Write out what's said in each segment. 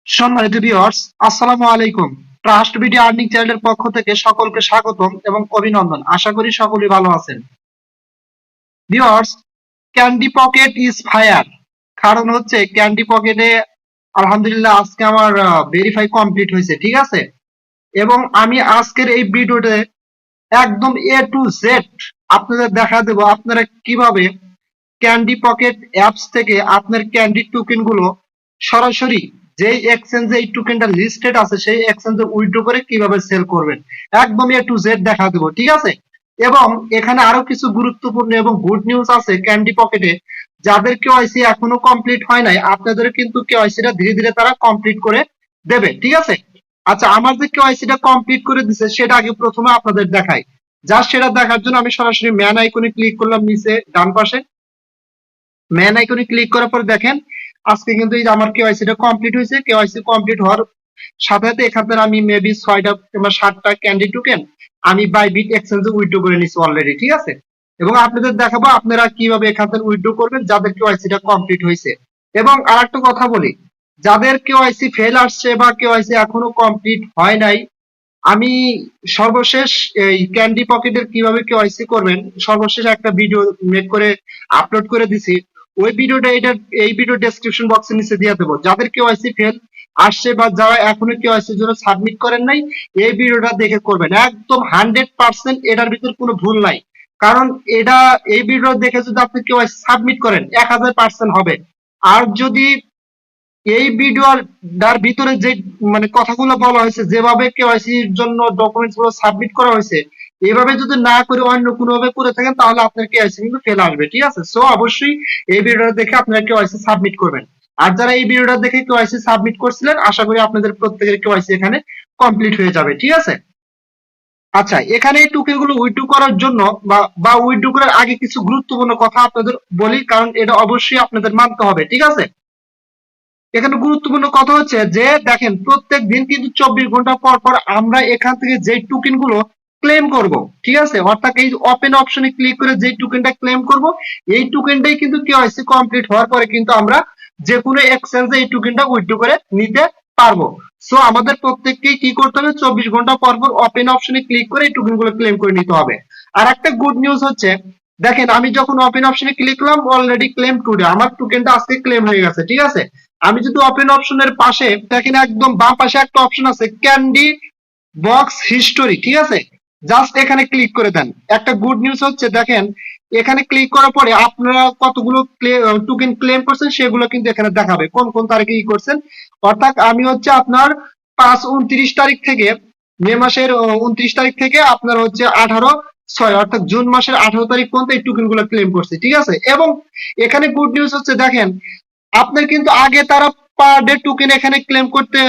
সম্মানিত ভিউয়ার্স, আসসালামু আলাইকুম। ট্রাস্ট বিডি আর্নিং চ্যানেলের পক্ষ থেকে সকলকে স্বাগতম এবং অভিনন্দন। আশা করি সকলেই ভালো আছেন। Viewers, candy pocket is fire. কারণ হচ্ছে ক্যান্ডি পকেটে আলহামদুলিল্লাহ আজকে আমার ভেরিফাই কমপ্লিট হয়েছে, ঠিক আছে। এবং আমি আজকের এই ভিডিওতে একদম এ টু জেড আপনাদের দেখা দেবো আপনারা কিভাবে ক্যান্ডি পকেট অ্যাপস থেকে আপনার ক্যান্ডি টোকেন গুলো সরাসরি যেই এক্সচেঞ্জে এই টোকেনটা লিস্টেড আছে সেই এক্সচেঞ্জে উইথড্র করে কিভাবে সেল করবেন একদম এ টু জেড দেখা দেবো, ঠিক আছে। এবং এখানে আরো কিছু গুরুত্বপূর্ণ এবং গুড নিউজ আছে ক্যান্ডি পকেটে। যাদের কেওয়াইসি এখনো কমপ্লিট হয় নাই আপনাদের কিন্তু কেওয়াইসিটা ধীরে ধীরে তারা কমপ্লিট করে দেবে, ঠিক আছে। আচ্ছা, আমার যে কেওয়াইসিটা কমপ্লিট করে দিছে সেটা আগে প্রথমে আপনাদের দেখাই। জাস্ট সেটা দেখার জন্য আমি সরাসরি ম্যান আইকনে ক্লিক করলাম, নিচে ডান পাশে ম্যান আইকনে ক্লিক করার পর দেখেন আজকে কিন্তু এই যে আমার কেওয়াইসিটা কমপ্লিট হয়েছে। কেওয়াইসি কমপ্লিট হওয়ার সাথে সাথে এখান থেকে আমি মেবি 6টা কিংবা 7টা ক্যান্ডি টোকেন আমি বাইবিট এক্সচেঞ্জে উইথড্র করে নিছি অলরেডি, ঠিক আছে। এবং আপনাদের দেখাবো আপনারা কিভাবে এখান থেকে উইথড্র করবেন যাদের কেওয়াইসিটা কমপ্লিট হয়েছে। এবং আরেকটা কথা বলি, যাদের কেওয়াইসি ফেল আসছে বা কেওয়াইসি এখনো কমপ্লিট হয় নাই, আমি সর্বশেষ এই ক্যান্ডি পকেটের কিভাবে কেওয়াইসি করবেন সর্বশেষ একটা ভিডিও মেক করে আপলোড করে দিছি। ওই ভিডিওটা এই ভিডিও ডেসক্রিপশন বক্সের নিচে দিয়ে দেবো। যাদের কেওয়াইসি ফেল আসছে বা যারা এখনো কেওয়াইসির জন্য সাবমিট করেন নাই, এই ভিডিওটা দেখে করবেন একদম 100%। এটার ভিতর কোনো ভুল নাই। কারণ এই ভিডিও দেখে যদি আপনি কেওয়াইসি সাবমিট করেন 1000% হবে। আর যদি এই ভিডিওর ভিতরে যে মানে কথাগুলো বলা হয়েছে, যেভাবে কেওয়াইসির জন্য ডকুমেন্টস গুলো সাবমিট করা হয়েছে, এভাবে যদি না করে অন্য কোনো ভাবে করে থাকেন তাহলে আপনার কেওয়াইসি কিন্তু ফেল আসবে, ঠিক আছে। সো অবশ্যই এই ভিডিওটা দেখে আপনারা কেওয়াইসি সাবমিট করবেন। আর যারা এই ভিডিওটা দেখে কেওয়াইসি সাবমিট করছিলেন আশা করি আপনাদের প্রত্যেকের কেওয়াইসি এখানে কমপ্লিট হয়ে যাবে, ঠিক আছে। আচ্ছা, এখানে এই টোকেন গুলো উইথড্র করার জন্য বা উইথড্র করার আগে কিছু গুরুত্বপূর্ণ কথা আপনাদের বলি, কারণ এটা অবশ্যই আপনাদের মানতে হবে, ঠিক আছে। এখানে গুরুত্বপূর্ণ কথা হচ্ছে যে দেখেন প্রত্যেক দিন কিন্তু 24 ঘন্টা পর পর আমরা এখান থেকে যে টোকেন গুলো ক্লেম করব, ঠিক আছে। অর্থাৎ এই ওপেন অপশনে ক্লিক করে যে টোকেনটা ক্লেম করব এই টোকেনটাই কিন্তু কেওয়াইসি কমপ্লিট হওয়ার পরে কিন্তু আমরা যে কোনো এক্সচেঞ্জে এই টোকেনটা উইথড্র করে নিতে পারবো। সো আমাদের প্রত্যেককেই কি করতে হবে, 24 ঘন্টা পর পর ওপেন অপশনে ক্লিক করে এই টোকেন গুলো ক্লেম করে নিতে হবে। আর একটা গুড নিউজ হচ্ছে দেখেন আমি যখন ওপেন অপশনে ক্লিক করলাম অলরেডি ক্লেম টুডে আমার টোকেনটা আজকে ক্লেম হয়ে গেছে, ঠিক আছে। আমি যদি ওপেন অপশনের পাশে দেখেন একদম বাম পাশে একটা অপশন আছে ক্যান্ডি বক্স হিস্টোরি, ঠিক আছে। জাস্ট এখানে ক্লিক করে দেন। একটা গুড নিউজ হচ্ছে দেখেন এখানে ক্লিক করার পরে আপনারা কতগুলো টোকেন ক্লেম করছেন সেগুলো কিন্তু এখানে দেখাবে কোন কোন তারিখে কি করছেন। অর্থাৎ আমি হচ্ছে আপনার 5-29 তারিখ থেকে মে মাসের 29 তারিখ থেকে আপনার হচ্ছে 18/6 অর্থাৎ জুন মাসের 18 তারিখ পর্যন্ত এই টোকেন গুলো ক্লেম করছে, ঠিক আছে। এবং এখানে গুড নিউজ হচ্ছে দেখেন আপনার কিন্তু আগে তারা পার ডে টোকেন এখানে ক্লেম করতে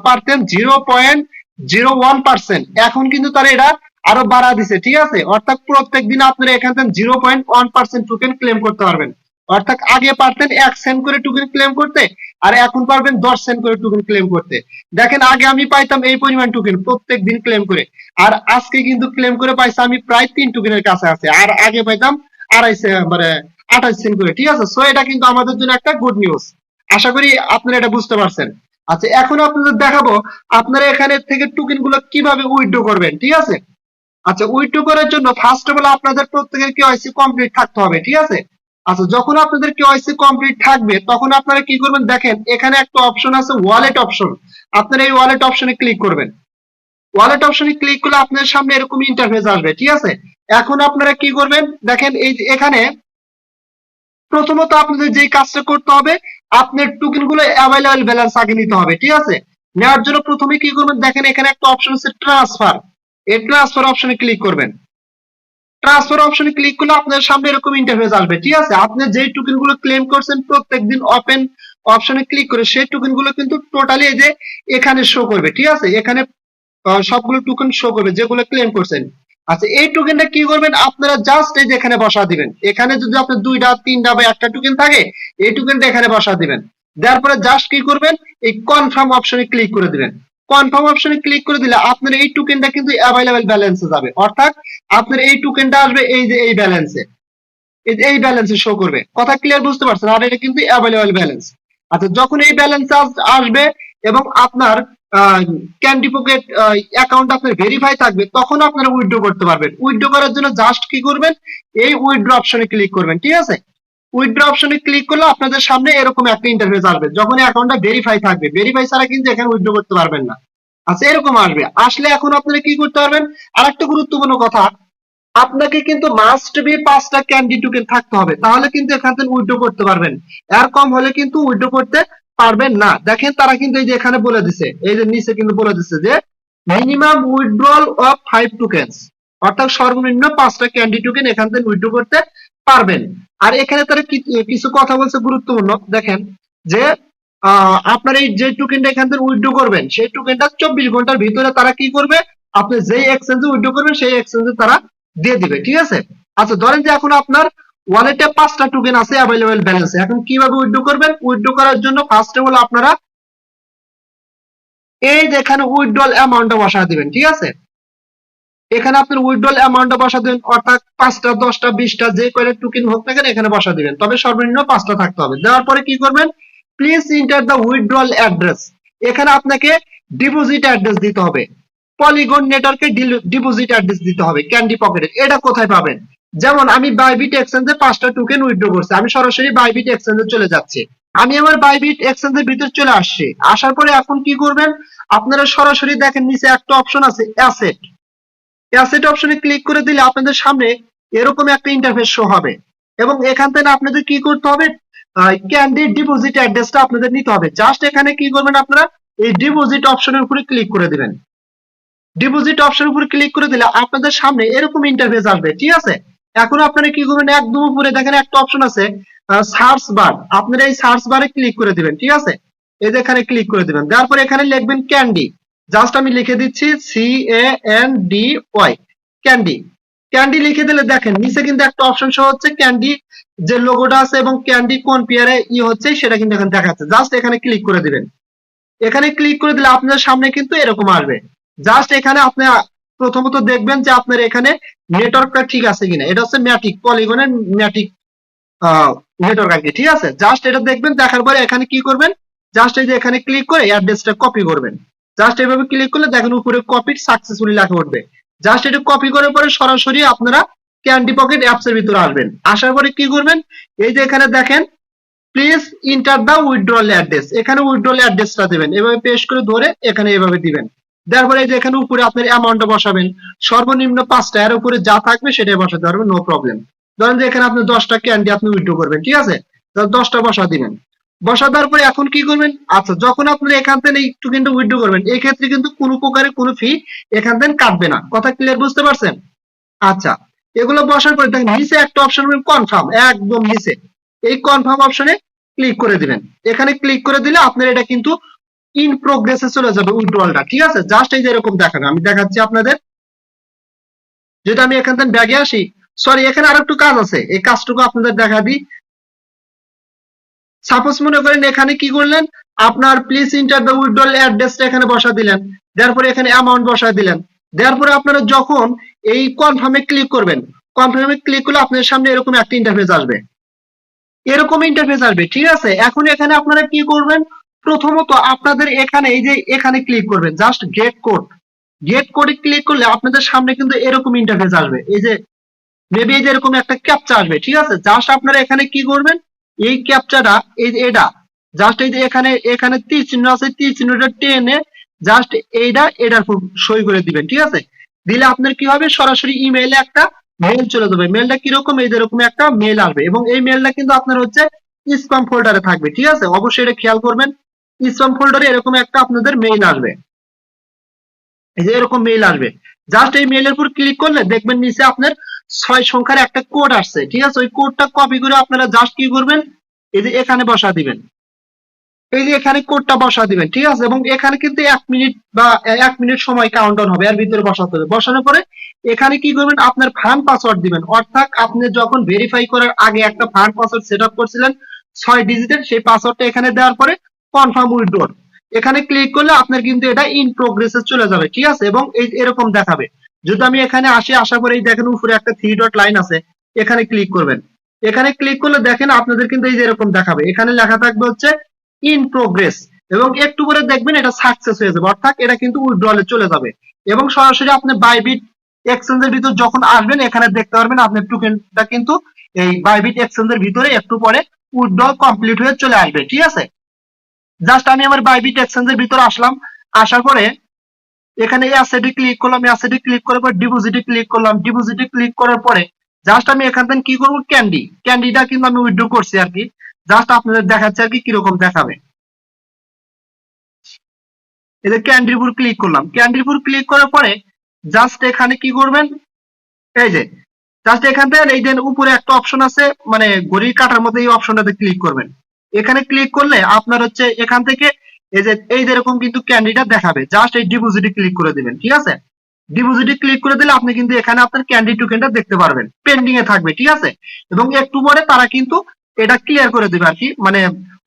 পারতেন 0.01%। এখন কিন্তু তারা এটা আরো বাড়া দিছে, ঠিক আছে। অর্থাৎ প্রত্যেক দিন আপনারা এখান থেকে 0.1% টোকেন ক্লেম করতে পারবেন। অর্থাৎ আগে পারতেন 1 সেন্ট করে টোকেন ক্লেম করতে, আর এখন পারবেন 10 সেন্ট করে টোকেন ক্লেম করতে। দেখেন আগে আমি পাইতাম এই পরিমাণ টোকেন প্রত্যেক দিন ক্লেম করে, আর আজকে কিন্তু ক্লেম করে পাইছি আমি প্রায় 3 টোকেনের কাছে আছে, আর আগে পাইতাম 28 সেন্ট করে, ঠিক আছে। সো এটা কিন্তু আমাদের জন্য একটা গুড নিউজ। আশা করি আপনারা এটা বুঝতে পারছেন। আচ্ছা, এখন আপনাদের দেখাবো আপনারা এখানে থেকে টোকেন গুলো কিভাবে উইথড্র করবেন, ঠিক আছে। আচ্ছা, উইথড্র করার জন্য ফার্স্ট অফ অল আপনাদের প্রত্যেকের কেওয়াইসি কমপ্লিট থাকতে হবে, ঠিক আছে। আচ্ছা, যখন আপনাদের কেওয়াইসি কমপ্লিট থাকবে তখন আপনারা কি করবেন দেখেন এখানে একটা অপশন আছে ওয়ালেট অপশন। আপনারা এই ওয়ালেট অপশনে ক্লিক করবেন। ওয়ালেট অপশনে ক্লিক করলে আপনার সামনে এরকম ইন্টারফেস আসবে, ঠিক আছে। এখন আপনারা কি করবেন দেখেন এই যে এখানে প্রথমত আপনাদের যে কাজটা করতে হবে আপনার টোকেন গুলো অ্যাভেলেবল ব্যালেন্স আগে নিতে হবে, ঠিক আছে। নেওয়ার জন্য প্রথমে কি করবেন দেখেন এখানে একটা অপশন আছে ট্রান্সফার। এই ট্রান্সফার অপশনে ক্লিক করবেন। ট্রান্সফার অপশনে ক্লিক করলে আপনার সামনে এরকম ইন্টারফেস আসবে, ঠিক আছে। আপনি যেই টোকেন গুলো ক্লেম করছেন প্রত্যেকদিন ওপেন অপশনে ক্লিক করে সেই টোকেন গুলো কিন্তু টোটালি এই যে এখানে শো করবে, ঠিক আছে। এখানে সবগুলো টোকেন শো করবে যেগুলো ক্লেম করছেন। আচ্ছা, এই টোকেনটা কি করবেন আপনারা জাস্ট এই যে এখানে বসা দিবেন। এখানে যদি আপনার 2টা 3টা বা একটা টোকেন থাকে এই টোকেনটা এখানে বসা দিবেন। দেওয়ার পরে জাস্ট কি করবেন এই কনফার্ম অপশনে ক্লিক করে দিবেন। কনফার্ম অপশনে ক্লিক করে দিলে আপনার এই টোকেনটা কিন্তু অ্যাভেলেবল ব্যালেন্সে যাবে। অর্থাৎ আপনার এই টোকেনটা আসবে এই যে এই ব্যালেন্সে, এই ব্যালেন্সে শো করবে। কথা ক্লিয়ার বুঝতে পারছেন? আর এটা কিন্তু অ্যাভেলেবল ব্যালেন্স। আচ্ছা, যখন এই ব্যালেন্স আসবে এবং আপনার ক্যান্ডি পকেট অ্যাকাউন্ট আপনার ভেরিফাই থাকবে, তখন আপনারা উইথড্র করতে পারবেন। উইথড্র করার জন্য জাস্ট কি করবেন, এই উইথড্র অপশনে ক্লিক করবেন, ঠিক আছে। উইথড্র অপশনে ক্লিক করলে আপনাদের সামনে এরকম একটা ইন্টারফেস আসবে, যখন অ্যাকাউন্টটা ভেরিফাই থাকবে। ভেরিফাই ছাড়া কিন্তু এখানে উইথড্র করতে পারবেন না। আচ্ছা, এরকম আসবে। আসলে এখন আপনারা কি করতে পারবেন, আরেকটা গুরুত্বপূর্ণ কথা, আপনাকে কিন্তু মাস্ট বি 5টা ক্যান্ডি টোকেন থাকতে হবে, তাহলে কিন্তু এখান থেকে উইথড্র করতে পারবেন। এর কম হলে কিন্তু উইথড্র করতে পারবেন না। দেখেন তারা কিন্তু এই যে এখানে বলে দিছে, এই যে নিচে কিন্তু বলে দিছে যে মিনিমাম উইথড্রল অফ 5 টোকেনস, অর্থাৎ সর্বনিম্ন 5টা ক্যান্ডি টোকেন এখান থেকে উইথড্র করতে পারবেন। আর এখানে তারা কিছু কথা বলছে গুরুত্বপূর্ণ, দেখেন যে আপনার এই যে টোকেনটা এখান থেকে উইথড্র করবেন, সেই টোকেনটা 24 ঘন্টার ভিতরে তারা কি করবে, আপনি যেই এক্সচেঞ্জে উইথড্র করবেন সেই এক্সচেঞ্জে তারা দিয়ে দিবে, ঠিক আছে। আচ্ছা, ধরেন যে এখন আপনার ওয়ালেটে 5টা টোকেন আছে অ্যাভেলেবেল ব্যালেন্সে, এখন কিভাবে উইথড্র করবেন? উইথড্র করার জন্য ফার্স্টে হলো আপনারা এই যে এখানে উইথড্রল অ্যামাউন্টটা বসায় দিবেন, ঠিক আছে। এখানে আপনার উইথড্রল অ্যামাউন্টটা বসা দিবেন, অর্থাৎ 5টা 10টা 20টা যে কয়টা টোকেন হোক না কেন এখানে বসা দিবেন, তবে সর্বনিম্ন 5টা থাকতে হবে। দেওয়ার পরে কি করবেন, please enter the withdrawal address, এখানে আপনাকে ডিপোজিট অ্যাড্রেস দিতে হবে। পলিগন নেটওয়ার্কে ডিপোজিট অ্যাড্রেস দিতে হবে ক্যান্ডি পকেটে। এটা কোথায় পাবেন? যেমন আমি বাইবিট এক্সচেঞ্জে 5টা টোকেন উইথড্র করছি, আমি সরাসরি বাইবিট এক্সচেঞ্জে চলে যাচ্ছি। আমি আমার বাইবিট এক্সচেঞ্জের ভিতর চলে আসছি। আসার পরে এখন কি করবেন, আপনারা সরাসরি দেখেন নিচে একটা অপশন আছে অ্যাসেট। অ্যাসেট অপশনে ক্লিক করে দিলে আপনাদের সামনে এরকম একটা ইন্টারফেস শো হবে, এবং এখান থেকে আপনাদের কি করতে হবে, ক্যান্ডি ডিপোজিট অ্যাড্রেসটা আপনাদের নিতে হবে। জাস্ট এখানে কি করবেন, আপনারা এই ডিপোজিট অপশনের উপরে ক্লিক করে দিবেন। ডিপোজিট অপশনের উপরে ক্লিক করে দিলে আপনাদের সামনে এরকম ইন্টারফেস আসবে, ঠিক আছে। এখন আপনারা কি করবেন, একদম উপরে দেখেন একটা অপশন আছে সার্চ বার, আপনারা এই সার্চ বারে ক্লিক করে দিবেন, ঠিক আছে। এই যে এখানে ক্লিক করে দিবেন, দেওয়ার পরে এখানে লিখবেন ক্যান্ডি। জাস্ট আমি লিখে দিচ্ছি CANDY, ক্যান্ডি। ক্যান্ডি লিখে দিলে দেখেন নিচে কিন্তু একটা অপশন শো হচ্ছে, ক্যান্ডি যে লোগোটা আছে এবং ক্যান্ডি কোন পেয়ারে হচ্ছে সেটা কিন্তু এখানে দেখাচ্ছে। জাস্ট এখানে ক্লিক করে দিবেন। এখানে ক্লিক করে দিলে আপনার সামনে কিন্তু এরকম আসবে। জাস্ট এখানে আপনি প্রথমত দেখবেন যে আপনার এখানে নেটওয়ার্কটা ঠিক আছে কিনা। এটা হচ্ছে ম্যাটিক, পলিগনের ম্যাটিক নেটওয়ার্ক আর কি, ঠিক আছে। জাস্ট এটা দেখবেন, দেখার পরে এখানে কি করবেন, জাস্ট এই যে এখানে ক্লিক করে অ্যাড্রেসটা কপি করবেন। জাস্ট এভাবে ক্লিক করলে দেখেন উপরে কপি সাকসেসফুলি লেখা উঠবে। জাস্ট এটা কপি করার পরে সরাসরি আপনারা ক্যান্ডি পকেট অ্যাপস এর ভিতরে আসবেন। আসার পরে কি করবেন, এই যে এখানে দেখেন please enter the withdrawal address, এখানে উইথড্রল অ্যাড্রেসটা দিবেন, এভাবে পেস্ট করে ধরে এখানে এভাবে দিবেন। দেওয়ার পরে এই যে এখানে উপরে আপনার অ্যামাউন্টটা বসাবেন, সর্বনিম্ন 5টা, এর উপরে যা থাকবে সেটাই বসাতে পারবেন, নো প্রবলেম। ধরেন যে এখানে আপনি 10টা ক্যান্ডি আপনি উইথড্র করবেন, ঠিক আছে, 10টা বসা দিবেন। বসা দেওয়ার পরে এখন কি করবেন, আচ্ছা যখন আপনি এখান থেকে একটু কিন্তু উইথড্র করবেন, এই ক্ষেত্রে কিন্তু কোনো প্রকারের কোনো ফি এখান থেকে কাটবে না। কথা ক্লিয়ার, বুঝতে পারছেন? আচ্ছা, এগুলো বসার পরে দেখেন নিচে একটা অপশন কনফার্ম, একদম নিচে এই কনফার্ম অপশনে ক্লিক করে দিবেন। এখানে ক্লিক করে দিলে আপনার এটা কিন্তু ইন প্রোগ্রেসে চলে যাবে উইথড্রলটা, ঠিক আছে। জাস্ট এই যে এরকম দেখাবে, আমি দেখাচ্ছি আপনাদের। যেটা আমি এখান থেকে ব্যাগে আসি, সরি এখানে আর একটু কাজ আছে, এই কাজটুকু আপনাদের দেখা দিই। সাপোজ মনে করেন এখানে কি করলেন, আপনার প্লিজ ইন্টার দ্য উইথড্রল অ্যাড্রেসটা এখানে বসা দিলেন, দেওয়ার পরে এখানে অ্যামাউন্ট বসা দিলেন। দেওয়ার পরে আপনারা যখন এই কনফার্মে ক্লিক করবেন, কনফার্মে ক্লিক করলে আপনার সামনে এরকম একটা ইন্টারফেস আসবে, এরকম ইন্টারফেস আসবে, ঠিক আছে। এখন এখানে আপনারা কি করবেন, প্রথমত আপনাদের এখানে এই যে এখানে ক্লিক করবেন, জাস্ট গেট কোড। গেট কোডে ক্লিক করলে আপনাদের সামনে কিন্তু এরকম ইন্টারফেস আসবে, এই যে মেবি এই যে এরকম একটা ক্যাপচা আসবে, ঠিক আছে। জাস্ট আপনারা এখানে কি করবেন, এই ক্যাপচাটা এই যে এটা জাস্ট এই যে এখানে এখানে তীর চিহ্ন আছে, তীর চিহ্নটা টেনে জাস্ট এটার সই করে দিবেন, ঠিক আছে। দিলে আপনার কি হবে, সরাসরি ইমেইলে একটা মেইল চলে যাবে। মেইলটা কিরকম, এই যে এরকম একটা মেইল আসবে, এবং এই মেইলটা কিন্তু আপনার হচ্ছে স্প্যাম ফোল্ডারে থাকবে, ঠিক আছে। অবশ্যই এটা খেয়াল করবেন, স্প্যাম ফোল্ডারে এরকম একটা আপনাদের মেইল আসবে, এই যে এরকম মেইল আসবে। জাস্ট এই মেইলের উপর ক্লিক করলে দেখবেন নিচে আপনার 6 সংখ্যার একটা কোড আসছে, ঠিক আছে। ওই কোডটা কপি করে আপনারা জাস্ট কি করবেন, এই যে এখানে বসা দিবেন, এই যে এখানে কোডটা বসা দিবেন, ঠিক আছে। এবং এখানে কিন্তু 1 মিনিট বা 1 মিনিট সময় কাউন্টডাউন হবে, এর ভিতরে বসাতে হবে। বসানোর পরে এখানে কি করবেন, আপনার ফান্ড পাসওয়ার্ড দিবেন, অর্থাৎ আপনি যখন ভেরিফাই করার আগে একটা ফান্ড পাসওয়ার্ড সেট আপ করছিলেন 6 ডিজিটের, সেই পাসওয়ার্ডটা এখানে দেওয়ার পরে কনফার্ম উইথড্র, এখানে ক্লিক করলে আপনার কিন্তু এটা ইন প্রোগ্রেসে চলে যাবে, ঠিক আছে। এবং এই এরকম দেখাবে। যদি আমি এখানে আসি, আসার পরে এই দেখেন উপরে একটা 3 ডট লাইন আছে, এখানে ক্লিক করবেন। এখানে ক্লিক করলে দেখেন আপনাদের কিন্তু এই যে এরকম দেখাবে, এখানে লেখা থাকবে হচ্ছে ইন প্রোগ্রেস, এবং একটু পরে দেখবেন এটা সাকসেস হয়ে যাবে, অর্থাৎ এটা কিন্তু উইথড্রয়ালে চলে যাবে। এবং সরাসরি আপনি বাইবিট এক্সচেঞ্জের ভিতর যখন আসবেন এখানে দেখতে পারবেন আপনার টোকেনটা কিন্তু এই বাইবিট এক্সচেঞ্জের ভিতরে একটু পরে উইথড্রল কমপ্লিট হয়ে চলে আসবে। ঠিক আছে, জাস্ট আমি আমার বাইবিট এক্সচেঞ্জের ভিতরে আসলাম, আসার পরে এখানে অ্যাসেটে ক্লিক করলাম, অ্যাসেটে ক্লিক করার পর ডিপোজিটে ক্লিক করলাম, ডিপোজিটে ক্লিক করার পরে জাস্ট আমি এখান থেকে কি করবো, ক্যান্ডিটা কিন্তু আমি উইথড্র করছি আর কি, জাস্ট আপনাদের দেখাচ্ছে আর কি কিরকম দেখাবে। এই যে ক্যান্ডির উপর ক্লিক করলাম, ক্যান্ডির উপর ক্লিক করার পরে জাস্ট এখানে কি করবেন, এই যে জাস্ট এখান থেকে এই যে উপরে একটা অপশন আছে মানে ঘড়ির কাঁটার মধ্যে, এই অপশনটাতে ক্লিক করবেন। এখানে ক্লিক করলে আপনার হচ্ছে এখান থেকে এই যে এরকম কিন্তু ক্যান্ডিটা দেখাবে, জাস্ট এই ডিপোজিটে ক্লিক করে দিবেন। ঠিক আছে, ডিপোজিটে ক্লিক করে দিলে আপনি কিন্তু এখানে আপনার ক্যান্ডি টোকেনটা দেখতে পারবেন, পেন্ডিং এ থাকবে। ঠিক আছে, এবং একটু পরে তারা কিন্তু এটা ক্লিয়ার করে দিবে আর কি, মানে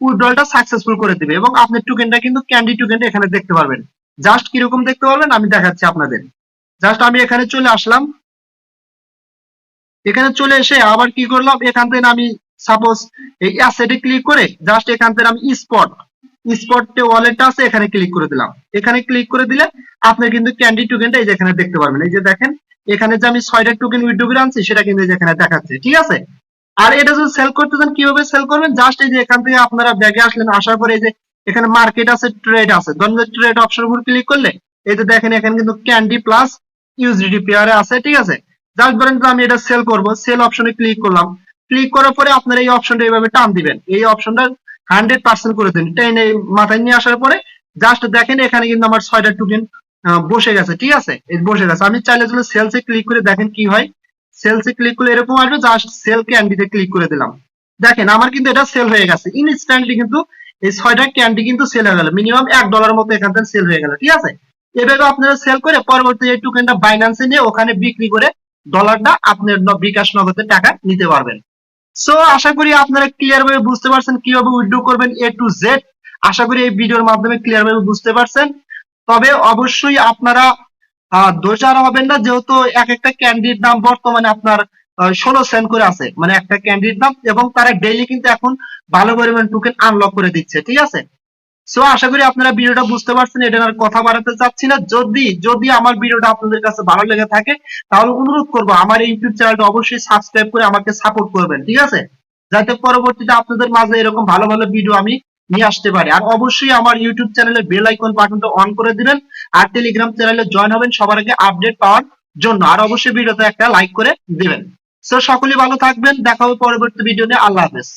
উইথড্রলটা সাকসেসফুল করে দিবে এবং আপনার টোকেনটা কিন্তু ক্যান্ডি টোকেনটা এখানে দেখতে পারবেন। জাস্ট কিরকম দেখতে পারবেন আমি দেখাচ্ছি আপনাদের। জাস্ট আমি এখানে চলে আসলাম, এখানে চলে এসে আবার কি করলাম, এখান থেকে আমি সাপোজ এই অ্যাসেটে ক্লিক করে জাস্ট এখান থেকে আমি স্পটে ওয়ালেটটা আছে এখানে ক্লিক করে দিলাম। এখানে ক্লিক করে দিলে আপনি কিন্তু ক্যান্ডি টোকেনটা এই যে এখানে দেখতে পারবেন। এই যে দেখেন এখানে যে আমি 6টা টোকেন উইথড্র করে আনছি সেটা কিন্তু এখানে দেখাচ্ছে। ঠিক আছে, আর এটা যদি সেল করতে চান কিভাবে সেল করবেন, জাস্ট এই যে এখান থেকে আপনারা ব্যাগে আসলেন, আসার পরে এই যে এখানে মার্কেট আছে, ট্রেড আছে, ধরুন ট্রেড অপশন উপর ক্লিক করলে এই যে দেখেন এখানে কিন্তু ক্যান্ডি প্লাস ইউএসডিটি পেয়ারে আছে। ঠিক আছে, জাস্ট ধরেন আমি এটা সেল করব, সেল অপশনে ক্লিক করলাম, ক্লিক করার পরে আপনারা এই অপশনটা এইভাবে টান দিবেন, এই অপশনটা 100% করে দিন, টেনে মাথায় নিয়ে আসার পরে জাস্ট দেখেন এখানে কিন্তু আমার 6টা টোকেন বসে গেছে। ঠিক আছে, এই বসে গেছে। আমি চাইলে যদি সেলসে ক্লিক করে দেখেন কি হয়, সেলসে ক্লিক করলে এরকম আসবে, জাস্ট সেল ক্যান্ডিতে ক্লিক করে দিলাম, দেখেন আমার কিন্তু এটা সেল হয়ে গেছে ইনস্ট্যান্টলি, কিন্তু এই 6টা ক্যান্ডি কিন্তু সেল হয়ে গেল, মিনিমাম $1 মতো এখান থেকে সেল হয়ে গেল। ঠিক আছে, এভাবে আপনারা সেল করে পরবর্তী এই টোকেনটা বাইন্যান্সে নিয়ে ওখানে বিক্রি করে ডলারটা আপনার বিকাশ নগদে টাকা নিতে পারবেন। সো আশা করি আপনারা ক্লিয়ার ভাবে বুঝতে পারছেন কিভাবে উইথড্র করবেন এ টু জেড। আশা করি এই ভিডিওর মাধ্যমে ক্লিয়ার ভাবে বুঝতে পারছেন। তবে অবশ্যই আপনারা দোষার হবেন না, যেহেতু এক একটা ক্যান্ডির দাম বর্তমানে আপনার 16 সেন্ট করে আছে, মানে একটা ক্যান্ডির দাম, এবং তারা ডেইলি কিন্তু এখন ভালো পরিমাণ টোকেন আনলক করে দিচ্ছে। ঠিক আছে, সো আশা করি আপনারা ভিডিওটা বুঝতে পারছেন, এটা আর কথা বাড়াতে চাচ্ছি না। যদি আমার ভিডিওটা আপনাদের কাছে ভালো লেগে থাকে তাহলে অনুরোধ করবো আমার এই ইউটিউব চ্যানেলটা অবশ্যই সাবস্ক্রাইব করে আমাকে সাপোর্ট করবেন। ঠিক আছে, যাতে পরবর্তীতে আপনাদের মাঝে এরকম ভালো ভালো ভিডিও আমি নিয়ে আসতে পারি। আর অবশ্যই আমার ইউটিউব চ্যানেলের বেল আইকন বাটনটা অন করে দিবেন, আর টেলিগ্রাম চ্যানেলে জয়েন হবেন সবার আগে আপডেট পাওয়ার জন্য। আর অবশ্যই ভিডিওতে একটা লাইক করে দিবেন। সো সকলেই ভালো থাকবেন, দেখা হবে পরবর্তী ভিডিও নিয়ে। আল্লাহ হাফেজ।